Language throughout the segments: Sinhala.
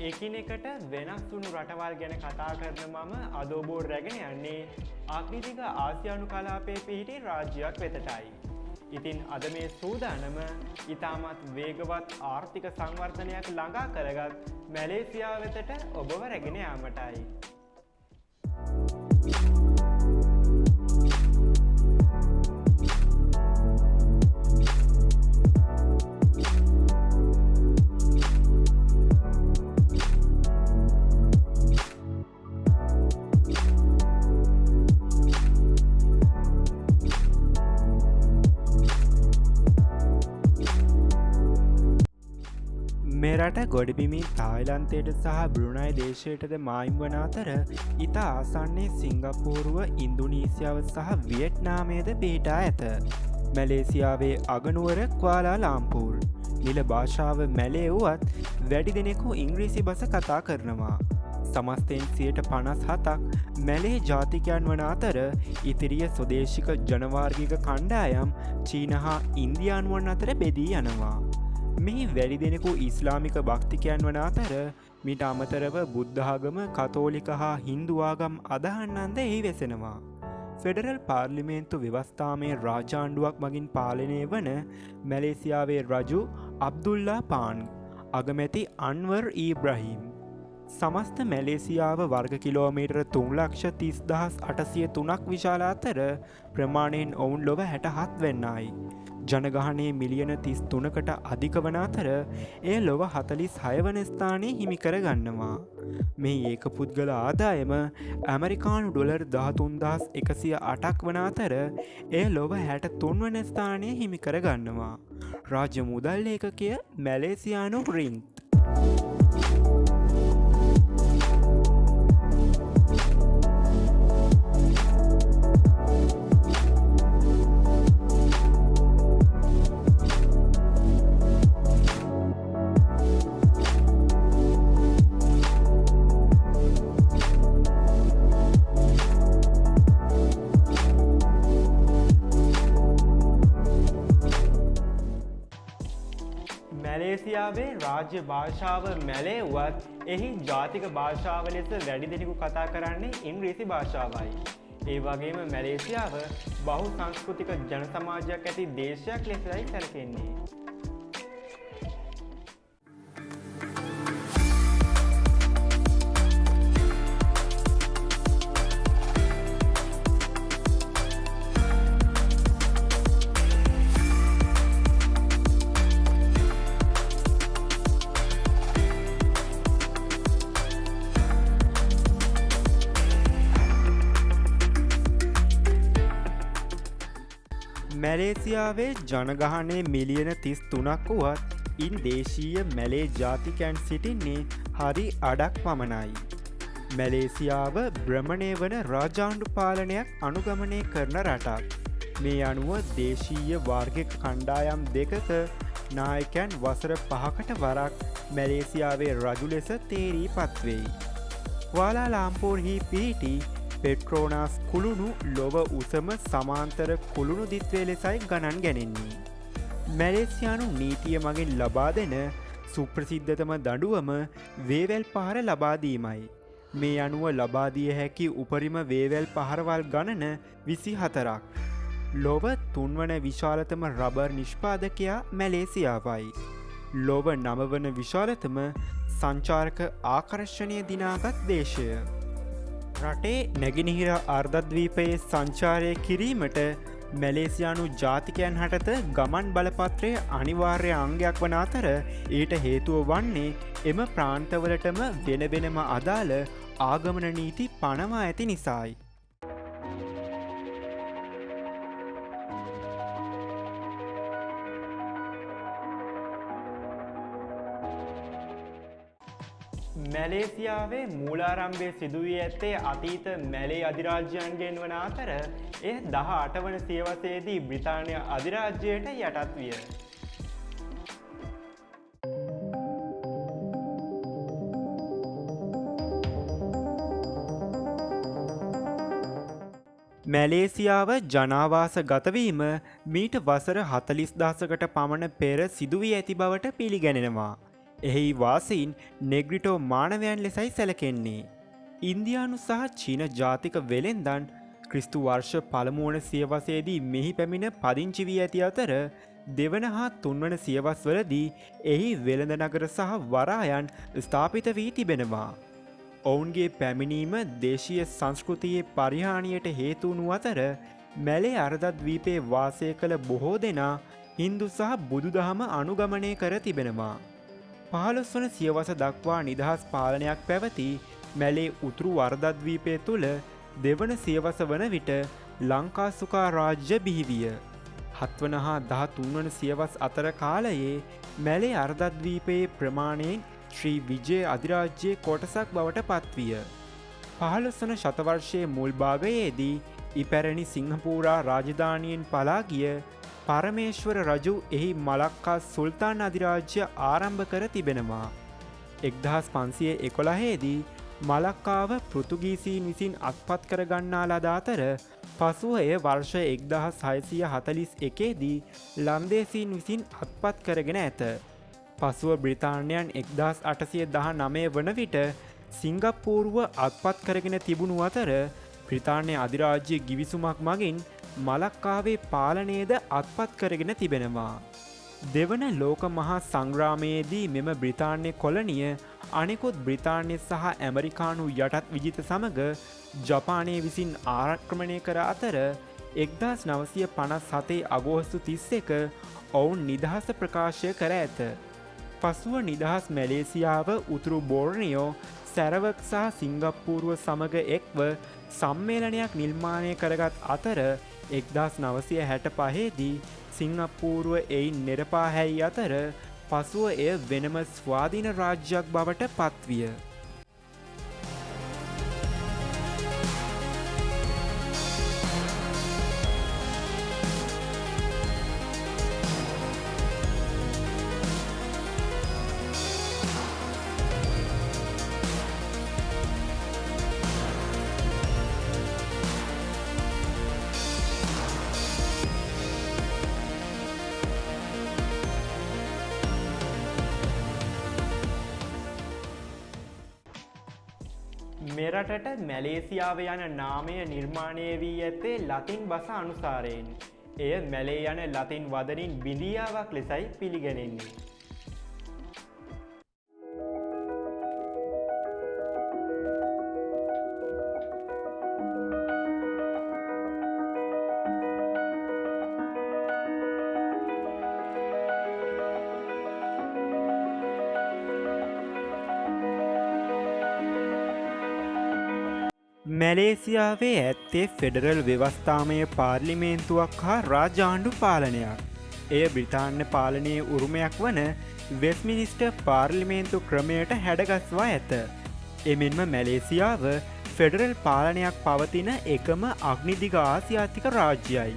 එකිනෙකට වෙනස් වුණු රටවල් ගැන කතා කරන මම අද ඔබ රැගෙන යන්නේ ආග්නිතික ආසියානු කලාපයේ පිහිටි රාජ්‍යයක් වෙතටයි. ඉතින් අද මේ සූදානම ඉතාමත් වේගවත් ආර්ථික සංවර්ධනයක් ළඟා කරගත් මැලේසියාව වෙතට ඔබව රැගෙන යාමටයි. මෙරට ගොඩබිමින් තායිලන්තයට සහ බෘුණයි දේශයටද මායිම් වන අතර ඉතා ආසන්නේ සිංගපූරුව ඉන්දුනීසියාව සහ වියට්නාමේද පිහිටා ඇත. මැලේසියාවේ අගනුවර ක්වාලා ලාම්පූර්. නිල භාෂාව මැලේ වුවත් වැඩි දෙනෙකු ඉංග්‍රීසි බස කතා කරනවා. සමස්තයෙන් 57ක් මැලේ ජාතිකයන් වන අතර ඉතිරිය ස්වදේශික ජනවාර්ගික කණ්ඩායම් චීන හා ඉන්දියානුවන් අතර බෙදී යනවා. මේ වැඩි දෙනෙකු ඉස්ලාමික භක්තිකයන් වන අතර මිට අමතරව බුද්ධාගම කතෝලික හා හින්දුවාගම් අදහන්නන්ද එහි වෙසෙනවා. ෆෙඩරල් පාර්ලිමේන්තු ව්‍යවස්ථාමය රාජාණ්ඩුවක් මගින් පාලනය වන මැලේසියාවේ රජු අබ්දුල්ලා පාන් අගමැති අන්වර් ඊබ්‍රහීම්. සමස්ත මැලේසියාව වර්ග කිලෝමීටර 3,30,803ක් විශාල අතර ප්‍රමාණයෙන් ඔවුන් ලොව 67 වෙන්නයි. ජනගහනයේ මිලියන 33කට අධික වන අතර එය ලොව 46 වන ස්ථානයේ හිමි කර ගන්නවා. මේ ඒක පුද්ගල ආදායම ඇමරිකානු ඩොලර් 13,108ක් වන අතර එය ලොව 63 වන ස්ථානයේ හිමි කර ගන්නවා. රාජ්‍ය මුදල් ඒකකය මැලේසියානු රින්ග්. මැලේසියාවේ රාජ්‍ය භාෂාව මැලේ වුවත් එහි ජාතික භාෂාව ලෙස වැඩි දෙනෙකු කතා කරන්නේ ඉංග්‍රීසි භාෂාවයි. ඒ වගේම මැලේසියාව බහු සංස්කෘතික ජන සමාජයක් ඇති දේශයක් ලෙසයි සැලකෙන්නේ. මැලේසියාවේ ජනගහනය මිලියන 33ක් වුවත් ඉන් දේශීය මැලේ ජාතිකයන් සිටින්නේ හරි අඩක් පමණයි. මැලේසියාව භ්‍රමණය වන රාජාණ්ඩු පාලනයක් අනුගමනය කරන රටක්. මේ අනුව දේශීය වාර්ගික කණ්ඩායම් දෙකක නායකයන් වසර 5කට වරක් මැලේසියාවේ රජු ලෙස තේරී පත්වෙයි. කුවාලා ලාම්පූර්හි පිහිටි පෙට්‍රෝනාස් කුළුණු ලොව උසම සමාන්තර කුළුණු දිත්වේ ලෙසයි ගණන් ගැනෙන්නේ. මැලේසියානු නීතිය මගින් ලබා දෙන සුප්‍රසිද්ධතම දඩුවම වේවැල් පහර ලබාදීමයි. මේ අනුව ලබාදිය හැකි උපරිම වේවැල් පහරවල් ගණන 24ක්. ලොව තුන්වන විශාලතම රබර් නිෂ්පාදකයා මැලේසියාවයි. ලොව නවවන විශාලතම සංචාරක ආකර්ෂණය දිනාගත් දේශය. රටේ නැගෙනහිර අර්ධද්වීපයේ සංචාරය කිරීමට මැලේසියානු ජාතිකයන් හටත ගමන් බලපත්‍රය අනිවාර්ය අංගයක් වන අතර ඊට හේතුව වන්නේ එම ප්‍රාන්තවලටම වෙන වෙනම අදාළ ආගමන නීති පනවා ඇති නිසායි. මැලේසියාවේ මූලාරම්භය සිදුවී ඇත්තේ අතීත මැලේ අධිරාජ්‍යයන්ගෙන් වන අතර එය 18 වන සියවසේදී බ්‍රිතාන්‍ය අධිරාජ්‍යයට යටත් විය. මැලේසියාව ජනාවාස ගතවීම මීට වසර 40,000කට පමණ පෙර සිදුවී ඇති බවට පිළිගැනෙනවා. එහි වාසීන් නෙග්‍රිටෝ මානවයන් ලෙසයි සැලකෙන්නේ. ඉන්දියානු සහ චීන ජාතික වෙළෙන්දන් ක්‍රිස්තු වර්ෂ පළමුවන සියවසේදී මෙහි පැමිණ පදිංචි වී ඇති අතර දෙවන හා තුන්වන සියවස්වලදී එහි වෙළඳ නගර සහ වරායන් ස්ථාපිත වී තිබෙනවා. ඔවුන්ගේ පැමිණීම දේශීය සංස්කෘතියේ පරිහානියට හේතුවනු අතර මැලේ අර්ධද්වීපයේ වාසය කළ බොහෝ දෙනා හින්දු සහ බුදුදහම අනුගමනය කර තිබෙනවා. 15 වන සියවස දක්වා නිදහස් පාලනයක් පැවති මැලේ උතුරු අර්ධද්වීපය තුළ දෙවන සියවස වන විට ලංකාසුකා රාජ්‍ය බිහිවිය. 7 වන හා 13 වන සියවස් අතර කාලයේ මැලේ අර්ධද්වීපයේ ප්‍රමාණයෙන් ශ්‍රී විජය අධිරාජ්‍යයේ කොටසක් බවට පත්විය. 15 වන ශතවර්ෂයේ මුල් භාගයේදී ඉපැරණි සිංහපූරා රාජධානියෙන් පලා ගිය පරමේශ්වර රජු එහි මලක්කා සුල්තාන් අධිරාජ්‍ය ආරම්භ කර තිබෙනවා. 1511දී මලක්කාව පෘතුගීසීන් විසින් අත්පත් කර ගන්නා ලද අතර පසුව එය වර්ෂ 1641දී ලන්දේසීන් විසින් අත්පත් කරගෙන ඇත. පසුව බ්‍රිතාන්‍යයන් 1819 වන විට සිංගප්පූරුව අත්පත් කරගෙන තිබුණු අතර බ්‍රිතාන්‍ය අධිරාජ්‍ය ගිවිසුමක් මගින් මලක්කාවේ පාලනයද අත්පත් කරගෙන තිබෙනවා. දෙවන ලෝක මහා සංග්‍රාමයේදී මෙම බ්‍රිතාන්‍ය කොලනිය අනෙකුත් බ්‍රිතාන්‍ය සහ ඇමරිකානු යටත් විජිත සමග ජපානය විසින් ආක්‍රමණය කර අතර 1957 අගෝස්තු 31 ඔවුන් නිදහස ප්‍රකාශය කර ඇත. පසුව නිදහස් මැලේසියාව උතුරු බෝර්නියෝ සැරවක් සහ සිංගප්පූරුව සමග එක්ව සම්මේලනයක් නිර්මාණය කරගත් අතර 1965දී සිංගප්පූරුව එයින් නෙරපා හැයි අතර පසුව එය වෙනම ස්වාධීන රාජ්‍යයක් බවට පත්විය. මෙරටට මැලේසියාව යන නාමය නිර්මාණය වී ඇත්තේ ලතින් බස අනුසාරයෙන්. එය මැලේ යන ලතින් වදනින් බිඳියාවක් ලෙසයි පිළිගැනෙන්නේ. මැලේසියාවේ ඇත්තේ ෆෙඩරල් ව්‍යවස්ථාමය පාර්ලිමේන්තුවක් හා රාජාණ්ඩු පාලනයක්. එය බ්‍රිතාන්‍ය පාලනයේ උරුමයක් වන වෙස්මිනිස්ටර් පාර්ලිමේන්තු ක්‍රමයට හැඩගස්වා ඇත. එමෙන්ම මැලේසියාව ෆෙඩරල් පාලනයක් පවතින එකම අග්නිදිග ආසියාතික රාජ්‍යයි.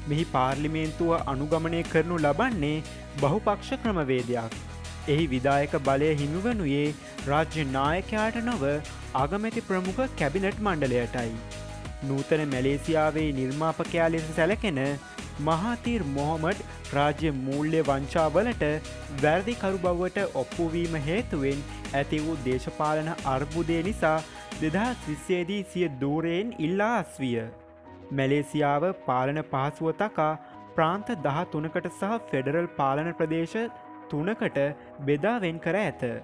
මෙහි පාර්ලිමේන්තුව අනුගමනය කරනු ලබන්නේ බහුපක්ෂ ක්‍රමවේදයක්. එහි විදායක බලය හිමිවනුයේ රාජ්‍ය නායකයාට නොව අගමැති ප්‍රමුඛ කැබිනට් මණ්ඩලයටයි. නූතන මැලේසියාවේ නිර්මාපකයා ලෙස සැලකෙන මහාතීර් මොහොමඩ් රාජ්‍ය මූල්‍ය වංචාවලට වැරදිකරු බවට ඔප්පුවීම හේතුවෙන් ඇති වූ දේශපාලන අර්බුදය නිසා 2020දී සිය ධූරයෙන් ඉල්ලා අස්විය. මැලේසියාව පාලන පහසුව තකා ප්‍රාන්ත 13කට සහ ෆෙඩරල් පාලන ප්‍රදේශ 3කට බෙදා වෙන් කර ඇත.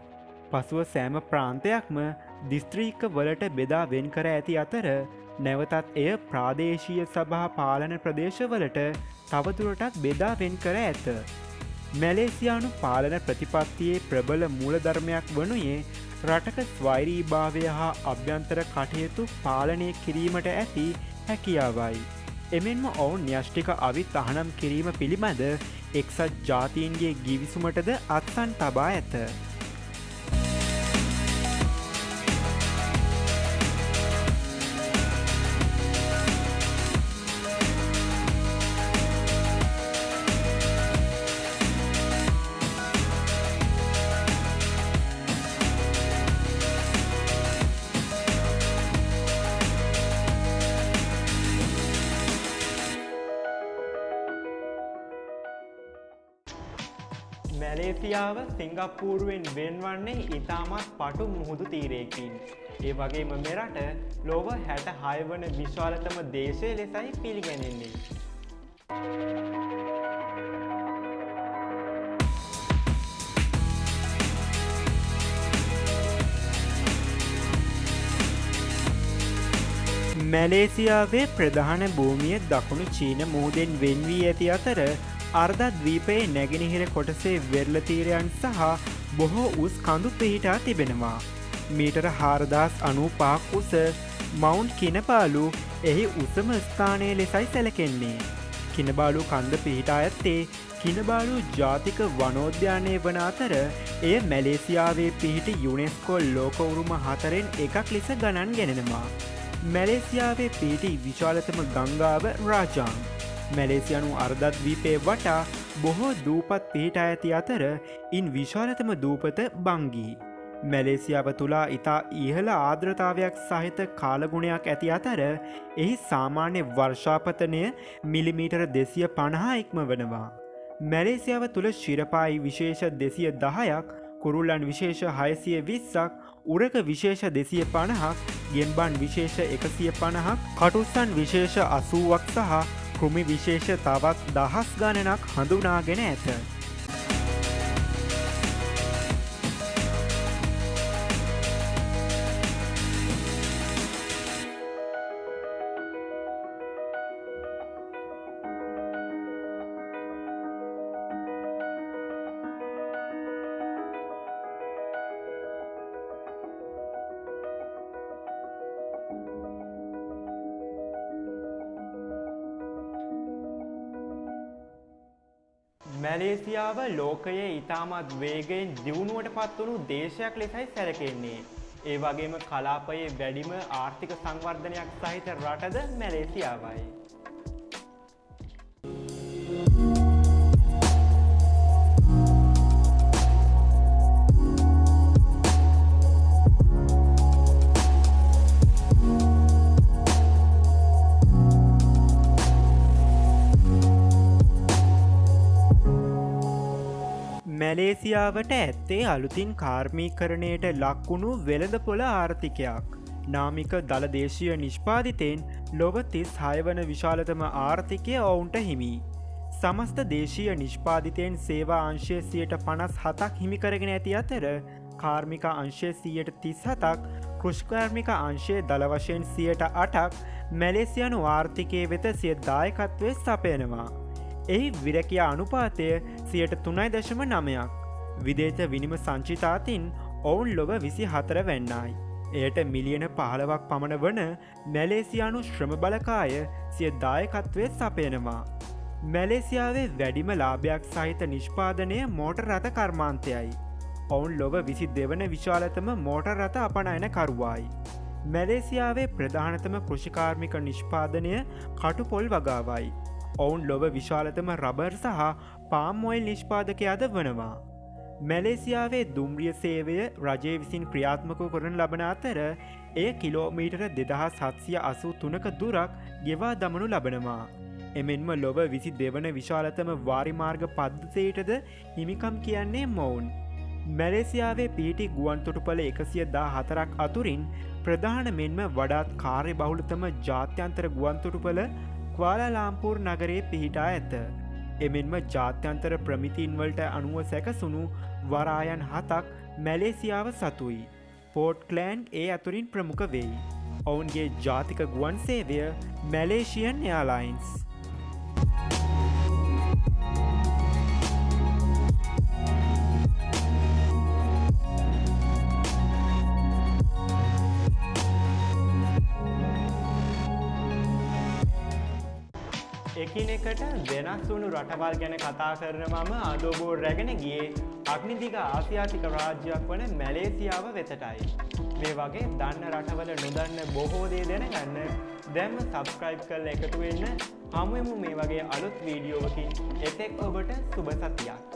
පසුව සෑම ප්‍රාන්තයක්ම දිස්ත්‍රීක වලට බෙදා වෙන් කර ඇති අතර නැවතත් එය ප්‍රාදේශීය සභා පාලන ප්‍රදේශවලට තවදුරටත් බෙදා වෙන් කර ඇත. මැලේසියානු පාලන ප්‍රතිපත්තියේ ප්‍රබල මූලධර්මයක් වනුයේ රටක ස්වෛරීභාවය හා අභ්‍යන්තර කටයුතු පාලනය කිරීමට ඇති හැකියාවයි. එමෙන්ම ඔවුන් න්‍යෂ්ටික අවිත් අහනම් කිරීම පිළිබඳ එක්සත් ජාතීන්ගේ ගිවිසුමටද අත්සන් තබා ඇත. මැලේසියාව සිංගප්පූරුවෙන් වෙන්වන්නේ ඉතාමත් පටු මුහුදු තීරයකින්. ඒ වගේම මෙරට ලොව 66 වන විශාලතම දේශය ලෙසයි පිළිගැනෙන්නේ. මැලේසියාවේ ප්‍රධාන භූමිය දකුණු චීන මුහුදෙන් වෙන් වී ඇති අතර අර්ධද්වීපයේ නැගෙනහිර කොටසේ වෙරළ තීරයන් සහ බොහෝ උස් කඳු පිහිටා තිබෙනවා. මීටර 4095ක් උස මවුන්ට් කිනබාලු එහි උසම ස්ථානය ලෙසයි සැලකෙන්නේ. කිනබාලු කන්ද පිහිටා ඇත්තේ කිනබාලු ජාතික වනෝද්‍යානය වන අතර එය මැලේසියාවේ පිහිටි යුනෙස්කෝ ලෝක උරුම 4න් එකක් ලෙස ගණන් ගෙනෙනවා. මැලේසියාවේ පිහිටි විශාලතම ගංගාව රාජාං. මැලේසියානු අර්ධද්වීපයේ වටා බොහෝ දූපත් පිහිටා ඇති අතර ඉන් විශාලතම දූපත බංගී. මැලේසියාව තුලා ඉතා ඉහළ ආර්ද්‍රතාවයක් සහිත කාලගුණයක් ඇති අතර එහි සාමාන්‍ය වර්ෂාපතනය මිලිමීටර 250 ඉක්මවනවා. මැලේසියාව තුළ ශිරපායි විශේෂ 210ක්, කුරුල්ලන් විශේෂ 620ක්, උරක විශේෂ 250ක්, ගෙම්බන් විශේෂ 150ක්, කටුස්සන් විශේෂ 80ක් සහ කෘමි විශේෂ තවත් දහස් ගණනක් හඳුනාගෙන ඇත. මැලේසියාව ලෝකයේ ඉතාමත් වේගයෙන් දියුණුවට පත්වුණු දේශයක් ලෙසයි සැලකෙන්නේ. ඒ වගේම කලාපයේ වැඩිම ආර්ථික සංවර්ධනයක් සහිත රටද මැලේසියාවයි. මැලේසියාවට ඇත්තේ අලුතින් කාර්මීකරණයට ලක්වුණු වෙළඳපොළ ආර්ථිකයක්. නාමික දළදේශීය නිෂ්පාදිතයෙන් ලොව 36 වන විශාලතම ආර්ථිකය ඔවුන්ට හිමි. සමස්ත දේශීය නිෂ්පාදිතයෙන් සේවා අංශය 57ක් හිමිකරගෙන ඇති අතර කාර්මික අංශය 37ක්, කෘෂිකාර්මික අංශය දළ වශයෙන් 8ක් මැලේසියානු ආර්ථිකයේ වෙත සිය දායකත්වය සපයනවා. එහි විරැකියා අනුපාතය 3.9ක්. විදේශ විනිම සංචිතාතින් ඔවුන් ලොව 24 වැන්නයි. එයට මිලියන 15ක් පමණ වන මැලේසියානු ශ්‍රම බලකාය සිය දායකත්වය සපයනවා. මැලේසියාවේ වැඩිම ලාභයක් සහිත නිෂ්පාදනය මෝටර් රථ කර්මාන්තයයි. ඔවුන් ලොව 22 වන විශාලතම මෝටර් රථ අපනයන කරුවායි. මැලේසියාවේ ප්‍රධානතම කෘෂිකාර්මික නිෂ්පාදනය කටුපොල් වගාවයි. ඔවුන් ලොව විශාලතම රබර් සහ පාම් ඔයිල් නිෂ්පාදකයාද වනවා. මැලේසියාවේ දුම්රිය සේවය රජය විසින් ක්‍රියාත්මක කරන ලබන අතර එය කිලෝමීටර 2783ක දුරක් ගෙවා දමනු ලබනවා. එමෙන්ම ලොව 22 වන විශාලතම වාරිමාර්ග පද්ධතියටද හිමිකම් කියන්නේ මොවුන්. මැලේසියාවේ පිහිටි ගුවන් තොටුපළ 114ක් අතුරින් ප්‍රධාන මෙන්ම වඩාත් කාර්ය බහුලතම ජාත්‍යන්තර ගුවන් තොටුපළ ක්වාලාලාම්පූර් නගරයේ පිහිටා ඇත. එමෙන්ම ජාත්‍යන්තර ප්‍රමිතීන්වලට අනුව සැකසුණු වරායන් 7ක් මැලේසියාව සතුයි. පෝර්ට්ලෑන්ඩ් ඒ අතුරින් ප්‍රමුඛ වෙයි. ඔවුන්ගේ ජාතික ගුවන් සේවය මැලේසියන් එයාලයින්ස්. එකිනෙකට වෙනස් වුණු රටවල් ගැන කතා කරන මම අදෝබෝ රැගෙන ගියේ අග්නිදිග ආසියාතික රාජ්‍යයක් වන මැලේසියාව වෙතටයි. මේ වගේ දන්න රටවල නොදන්න බොහෝ දේ දැනගන්න දැන්ම සබ්ස්ක්‍රයිබ් කරලා එකතු වෙන්න. හමුවෙමු මේ වගේ අලුත් වීඩියෝවකින්. එතෙක් ඔබට සුබ සතියක්.